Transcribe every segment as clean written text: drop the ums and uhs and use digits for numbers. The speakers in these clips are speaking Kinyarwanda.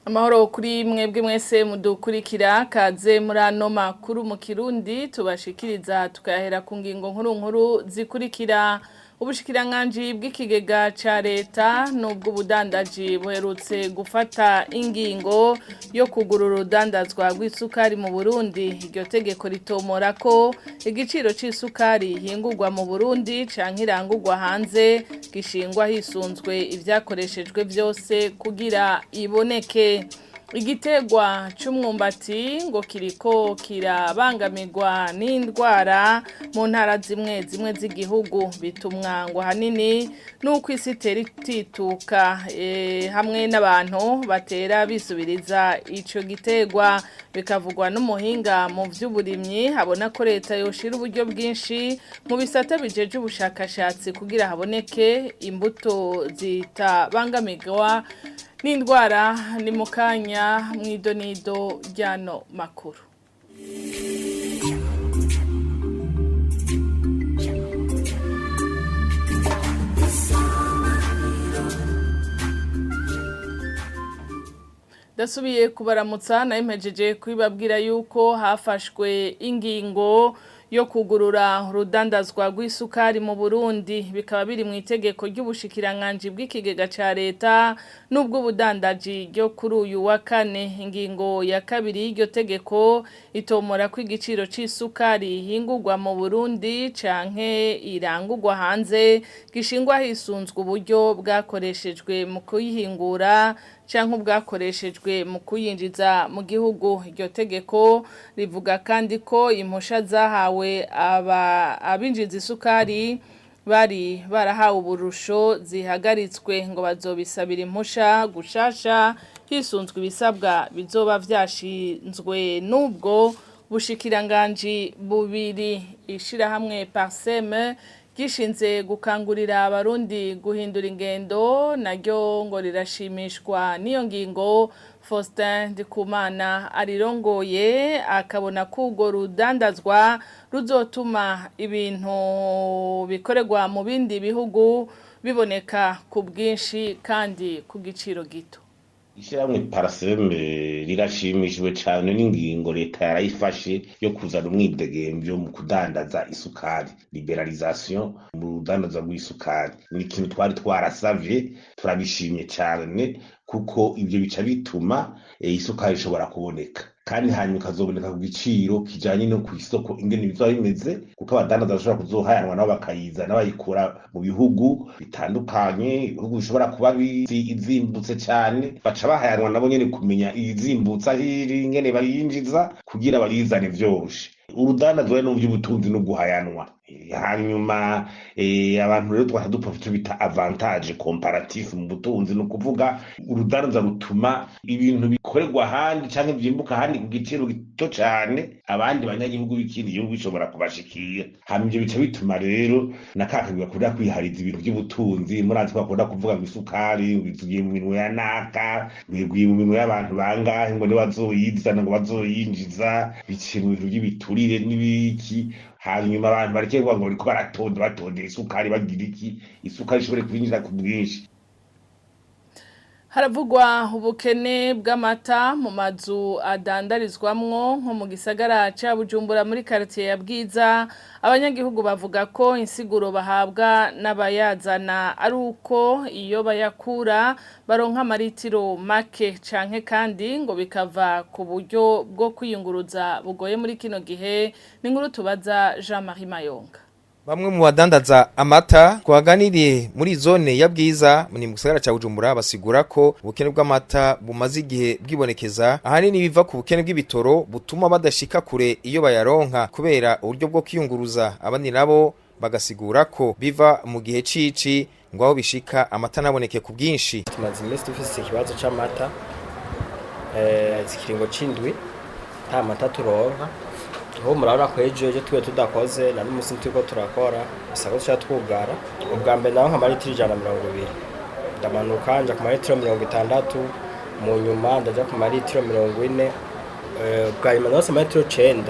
Amahoro kuri mwebwe mwese mudukurikira kaze muri ano makuru mu Kirundi tubashikiriza tukahera ku ngingo nkuru zikurikira. Ubushikiranganji bw'ikigega ca leta nubwo ubudandaji buherutse gufata ingingo yo kugurura urudandazwa rw'isukari mu Burundi. Iryo tegeko ritomora ko igiciro c'isukari hingurwa mu Burundi canke irangurwa hanze gishingwa hisunzwe ivyakoreshejwe vyose kugira iboneke. Igitegwa c'umwumbati ngo kiriko kirabangamirwa n'indwara mu ntara zimwe z'igihugu bitumwa ngo hanini nuko isi itera itituka hamwe n'abantu batera bisubiriza ico gitegwa bikavugwa n'umuhinga mu vy'uburimyi habona ko leta yoshira uburyo bwinshi mu bisata bijeje ubushakashatsi kugira haboneke imbuto zitabangamirwa n'indwara ni mukanya mw'idonido ryano makuru. Dasubiye kubaramutsa na impejeje kwibabwira yuko hafashwe ingingo yo kugurura urudandazwa rw'isukari mu Burundi bikaba biri mu itegeko ry'ubushikiranganji bw'ikigega ca leta nubwo ubudandaji ryo kuri uyu wa kane. Ingingo ya kabiri y'iryo tegeko itomora ko igiciro c'isukari hingurwa mu Burundi canke irangurwa hanze gishingwa hisunzwe uburyo bwakoreshejwe mu kuyihingura canke ubwakoreshejwe mu kuyinjiza mu gihugu. Iryo tegeko rivuga kandi ko impusha zahawe abinjiza isukari bari barahawe uburusho zihagaritswe ngo bazobisabira impusha gushasha hisunzwe ibisabwa bizoba vyashinzwe n'ubwo bushikiranganji bubiri. Ishirahamwe Parseme gishinze gukangurira abarundi guhindura ingendo naryo ngo rirashimishwa n'iyo ngingo. Faustin Ndikumana arirongoye akabona ko urwo rudandazwa ruzotuma ibintu bikorerwa mu bindi bihugu biboneka ku bwinshi kandi ku giciro gito. Ishyirahamwe Parseme rirashimishijwe cyane n'ingingo leta yarayifashe yo kuzana umwidegemvyo mu kudandaza isukari, liberalisation mu rudandaza rw'isukari. Ni ikintu twari twarasavye, turabishimye cyane kuko ivyo bica bituma isukari ishobora kuboneka kandi hanyuma ikazoboneka ku giciro kijanye no ku isoko ingene bizoba bimeze, kuko abadandaza bashobora kuzohayanwa nabo bakayizana bayikura mu bihugu bitandukanye. Ibihugu bishobora kuba bizimbutse cyane baca bahayanwa nabo nyene kumenya izimbutsa hiri ingene bayinjiza kugira barizane vyoroshe. Urudandazwa no vy'ubutunzi no guhayanwa. Hanyuma abantu rero twahadupfa bita avantage comparatif mu butunzi, no kuvuga urudandaza rutuma ibintu bikorerwa handi canke vyimbuka handi ku giciro gito cane abandi banyagihugu b'ikindi gihugu bishobora kubashikira. Hanyuma ivyo bica bituma rero nakakagwa kuda kwihariza ibintu by'ubutunzi murazi twakunda kuvuga ngo isukari bizugiye mu minwe ya naka biguye mu minwe y'abantu bangahe ngo bazoyizana ngo bazoyinjiza biciye mu bintu by'ibiturire n'ibiki. Hanyuma abantu barekeye ngo bariko baratonda isukari bagira iki isukari ishobore kwinjira ku bwinshi. Haravugwa ubukene bw'amata mu mazu adandarizwamwo nko mu gisagara ca Bujumbura muri quartier ya Bwiza. Abanyagihugu bavuga ko insiguro bahabwa n'abayazana ari uko iyo bayakura baronka amaritiro make canke kandi ngo bikava ku buryo bwo kwiyunguruza bugoye muri kino gihe. Ni nkuru tubaza Jean-Marie Mayonga. Bamwe mu badandaza amata twaganiriye muri zone ya Bwiza mu gisagara ca Bujumbura basigura ko ubukene bw'amata bumaze igihe bwibonekeza ahanini biva ku bukene bw'ibitoro butuma badashika kure iyo bayaronka kubera uburyo bwo kwiyunguruza. Abandi nabo bagasigura ko biva mu gihe cici ngo aho bishika amata naboneke ku bwinshi. Tumaze imisi dufise ikibazo c'amata ikiringo c'indwi nta mata turonka. Ho murabona ko ejo twe tudakoze na n'umusi turiko turakora bisaba ko twugara. Ubwa mbere naho nka maritiro 120 ndamanuka nja ku maritiro 60 mu nyuma ndaja ku maritiro 40 bwa nyuma naho maritiro 9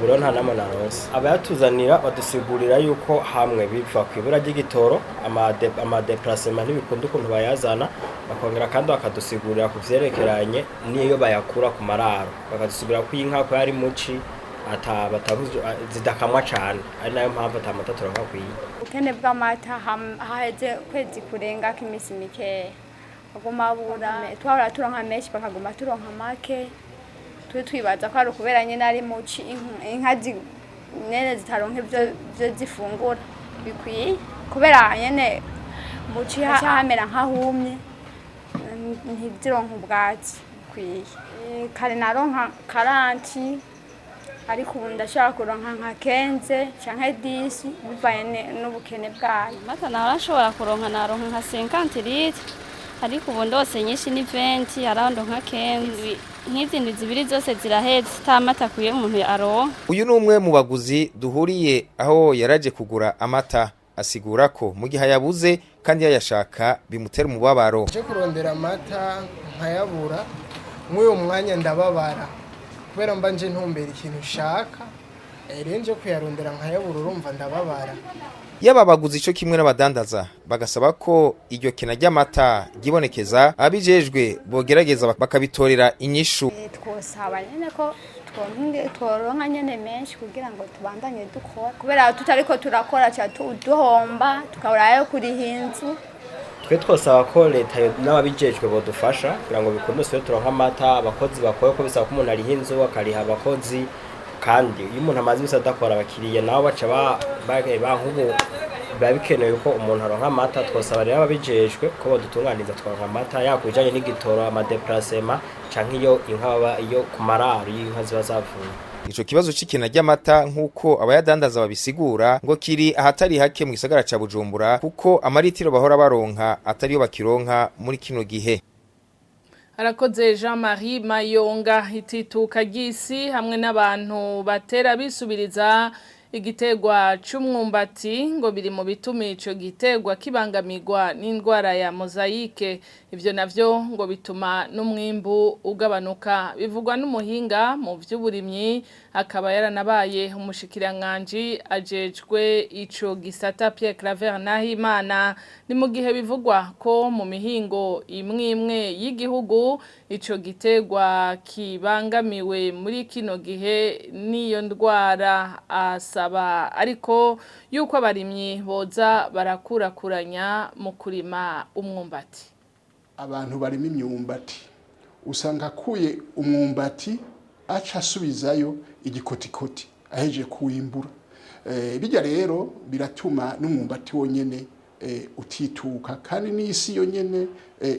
biro nta namwe naronse abayatuzanira badusigurira yuko hamwe biva ku ibura ry'igitoro amadeplacement ntibikunda ukuntu bayazana bakongera kandi bakadusigurira ku vyerekeranye n'iyo bayakura ku mararo bakadusigurira ko inka ko yari muci zidakamwa cyane ari nayo mpamvu atamata turonka kwiye ubukene bw'amata haheze kwezi kurenga k'imisi mikeya baguma bura twahora turonka menshi bakaguma turonka make twibaza ko ari ukubera nyine ari muci inka nyene zitaronka ibyo zifungura bikwiye kubera nyene muci hamera nk'ahumye ntizironka ubwatsi bikwiye kare naronka 40 ariko ubu ndashaka kuronka nka 15 canke 10 bivanye n'ubukene bwayo amata narashobora kuronka naronka nka 50 litre ariko ubu ndose nyinshi ni 20 around nka 15 nk'izindi zibiri zose ziraheze tamata kuye umuntu aronka. Uyu numwe mu baguzi duhuriye aho yaraje kugura amata asigura ko mu gihe yabuze kandi yayashaka bimutera umubabaro. Je kurondera amata nkayabura mw'uyo mwanya ndababara kubera mbanje ntumbera ikintu ushaka renje kuyarondera nkayabura urumva ndababara. Yaba baguzi ico kimwe n'abadandaza bagasaba ko iryo kena ry'amata gibonekeza abijejwe bogerageza bakabitorera inyishu. Twosaba nyene ko tworonka nyene menshi kugira ngo tubandanye dukora kubera tutariko turakora cha duhomba tukaburayo kuri hinzu. Twe twosaba ko leta n'ababijejwe bodufasha kugira ngo bikunde turonka amata abakozi bakoye ko bisaba ko umuntu ari hinzu akariha abakozi kandi iyo umuntu amaze ibisa adakora abakiriya nabo baca bankubu babikenewe ko umuntu aronka amata twosaba rero ababijejwe ko bodutunganiza twaronka amata yakujanye n'igitoro amadeplacement canke iyo inka iyo ku mararo y'inka ziba zavuye. Ico kibazo c'ikena ry'amata nkuko abayadandaza babisigura ngo kiri ahatari hake mu gisagara ca Bujumbura kuko amaritiro bahora baronka atariyo bakironka muri kino gihe. Arakoze Jean-Marie Mayonga itituka gisi hamwe n'abantu batera bisubiriza igitegwa c'umwumbati ngo biri mu bituma ico gitegwa kibangamirwa n'indwara ya mozaique ivyo navyo ngo bituma n'umwimbu ugabanuka bivugwa n'umuhinga mu vy'uburimyi akaba yaranabaye umushikiranganje ajejwe ico gisata Pierre Claver Nahimana ni mu gihe bivugwa ko mu mihingo imwe y'igihugu ico gitegwa kibangamiwe muri kino gihe niyo ndwara asaba ariko yuko abarimyi boza barakurakuranya mu kurima umwumbati. Abantu barimo imyumbati usanga kuye umwumbati aca asubizayo igikotikoti aheje kuwimbura bijya rero biratuma n'umwumbati wonyene utituka kandi n'isi yonyene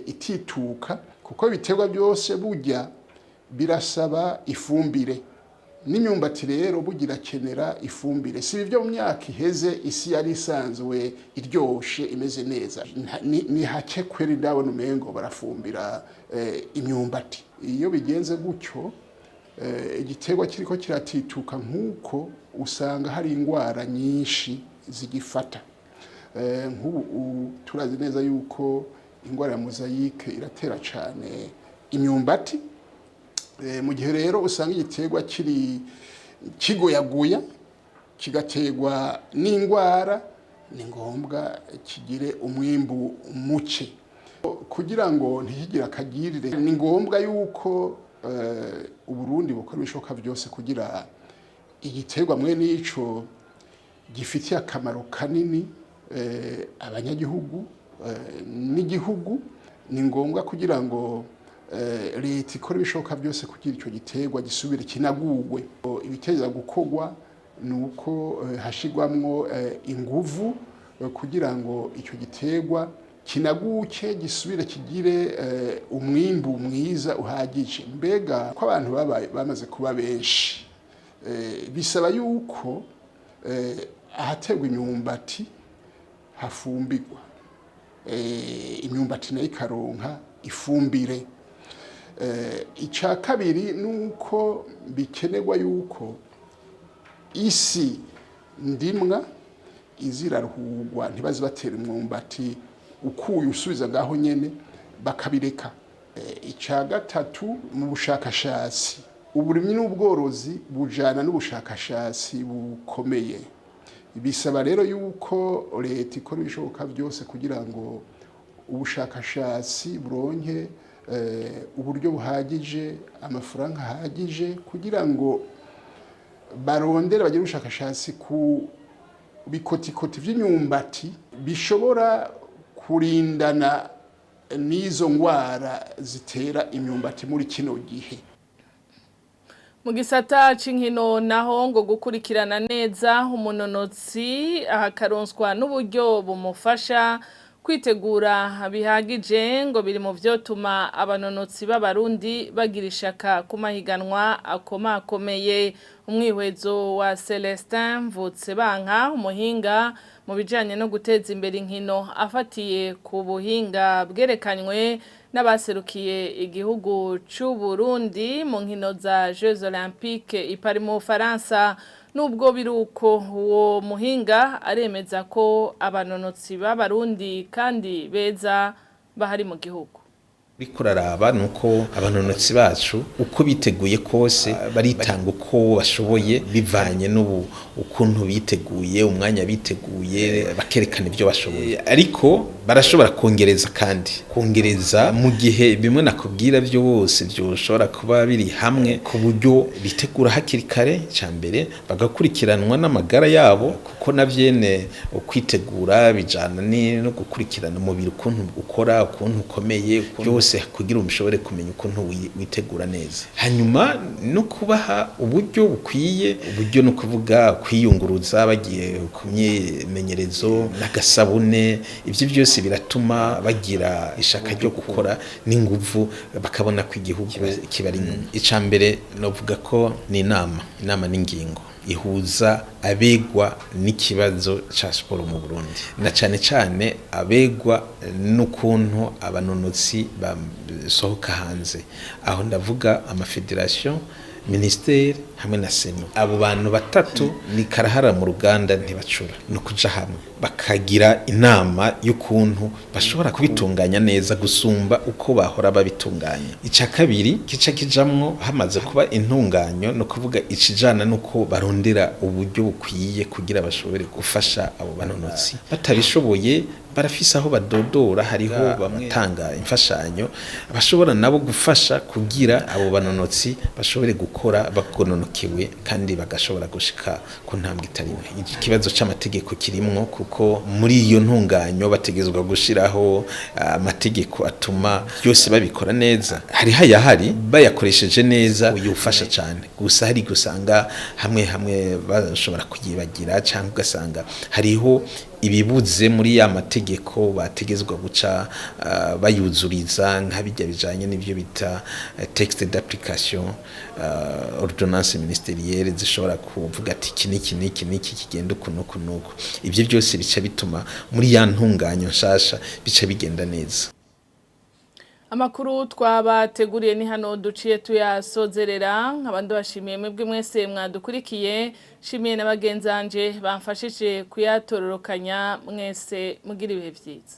itituka kuko biterwa byose burya birasaba ifumbire n'imyumbati rero bugira kenera ifumbire si bivyo mu myaka iheze isi yari isanzwe iryoshe imeze neza ni hake kweri ndabona umengo barafumbira imyumbati iyo bigenze gutyo igiterwa kiriko kiratituka nkuko usanga hari ingwara nyinshi zigifata nk'ubu turazi neza yuko ingwara ya mozaique iratera cyane imyumbati mu gihe rero usanga igiterwa kiri kigoyaguya kigategwa n'ingwara ni ngombwa kigire umwimbu muke kugira ngo ntikigira akagirire ni ngombwa yuko Uburundi bukora ibishoboka byose kugira igiterwa mwe n'ico gifitiye akamaro kanini abanyagihugu n'igihugu ni ngombwa kugira ngo leta ikora ibishoboka byose kugira icyo giterwa gisubire kinagugwe ibiteza gukogwa nuko hashigwamwo inguvu kugira ngo icyo giterwa kinaguke gisubire kigire umwimbu mwiza uhagije mbega ko abantu bamaze kuba benshi bisaba yuko ahategwa imyumbati hafumbirwa imyumbati nayo ikaronka ifumbire icya kabiri nuko bikenerwa yuko isi ndimwa iziraruhugwa ntibazi batera umwumbati ukuye usubiza ngaho nyene bakabireka icya gatatu mu bushakashatsi uburimyi n'ubworozi bujana n'ubushakashatsi bukomeye. Bisaba rero yuko leta ikora ibishoboka byose kugira ngo ubushakashatsi buronke uburyo buhagije, amafaranga ahagije kugira ngo barondere bagire ubushakashatsi ku bikotikoti vy'imyumbati bishobora kurindana n'izo ngwara zitera imyumbati muri kino gihe. Mu gisata c'inkino naho ngo gukurikirana neza umunonotsi ahakaronswa n'uburyo bumufasha kwitegura bihagije ngo biri mu vyotuma abanonotsi b'abarundi bagira ishaka ku mahiganwa akomakomeye. Umwihwezo wa Celestin Mvutsebanka umuhinga mu bijanye no guteza imbere inkino afatiye ku buhinga bwerekanywe n'abaserukiye igihugu c'u Burundi mu nkino za Jeux Olympiques i Paris mu Faransa. Nubwo biruko uwo muhinga aremeza ko abanonotsi b'abarundi kandi beza bahari mu gihugu. Bikuraraba nuko abanonotsi bacu uko biteguye kose baritanga uko bashoboye bivanye n'ubu ukuntu biteguye umwanya biteguye bakerekana ibyo bashoboye, ariko barashobora kongereza mu gihe bimwe nakubwira byo bose byoshobora kuba biri hamwe ku buryo bitegura hakiri kare cyambere bagakurikiranwa n'amagara yabo, kuko navyene ukwitegura bijana no gukurikirana umubiri ukuntu ukora ukuntu ukomeye kugira umushobore kumenya ukuntu witegura neza. Hanyuma no kubaha uburyo bukwiye, uburyo no kuvuga kwiyunguruza bagiye ku myimenyerezo n'agasabune, ivyo byose biratuma bagira ishaka ryo gukora n'inguvu bakabona ko igihugu kibari inyuma. Icambere novuga ko ni inama n'ingingo ihuza abegwa n'ikibazo ca siporo mu Burundi, na cane abegwa n'ukuntu abanonotsi basohoka hanze. Aho ndavuga amafederation, ministeri hamwe na seno. Abo bantu batatu ni karahara mu ruganda ntibacura, no kuja hamwe bakagira inama y'ukuntu bashobora kubitunganya neza gusumba uko bahora babitunganya. Ica kabiri kica kijamwo hamaze kuba intunganyo, no kuvuga icijana nuko barondera uburyo bukwiye kugira bashobore gufasha abo banonotsi. Batabishoboye barafise aho badodora, hariho bamwe tanga imfashanyo bashobora nabo gufasha kugira abo banonotsi bashobore gukora bagononokewe kandi bagashobora gushika ku ntambwe itariwe. Ikibazo c'amategeko kirimwo, kuko muri iyo ntunganyo bategezwa gushiraho amategeko atuma byose babikora neza. Hari bayakoresheje neza uyufasha cyane, gusa hari gusanga hamwe bashobora kuyibagira cyangwa ugasanga hariho ibibuze muri ya mategeko bategezwa guca bayuzuriza nk'abijya bijanye n'ibyo bita texte d'application, ordonnance ministérielle zishobora kuvuga ati iki kigenda ukuntu. Ibyo byose bica bituma muri ya ntunganyo nshasha bica bigenda neza. Amakuru twabateguriye ni hano duciye tuyasozerera. Nk'abandi bashimiye mwebwe mwese mwadukurikiye, shimiye n'abagenzanje bamfashije kuyatororokanya. Mwese mugira ibihe byiza.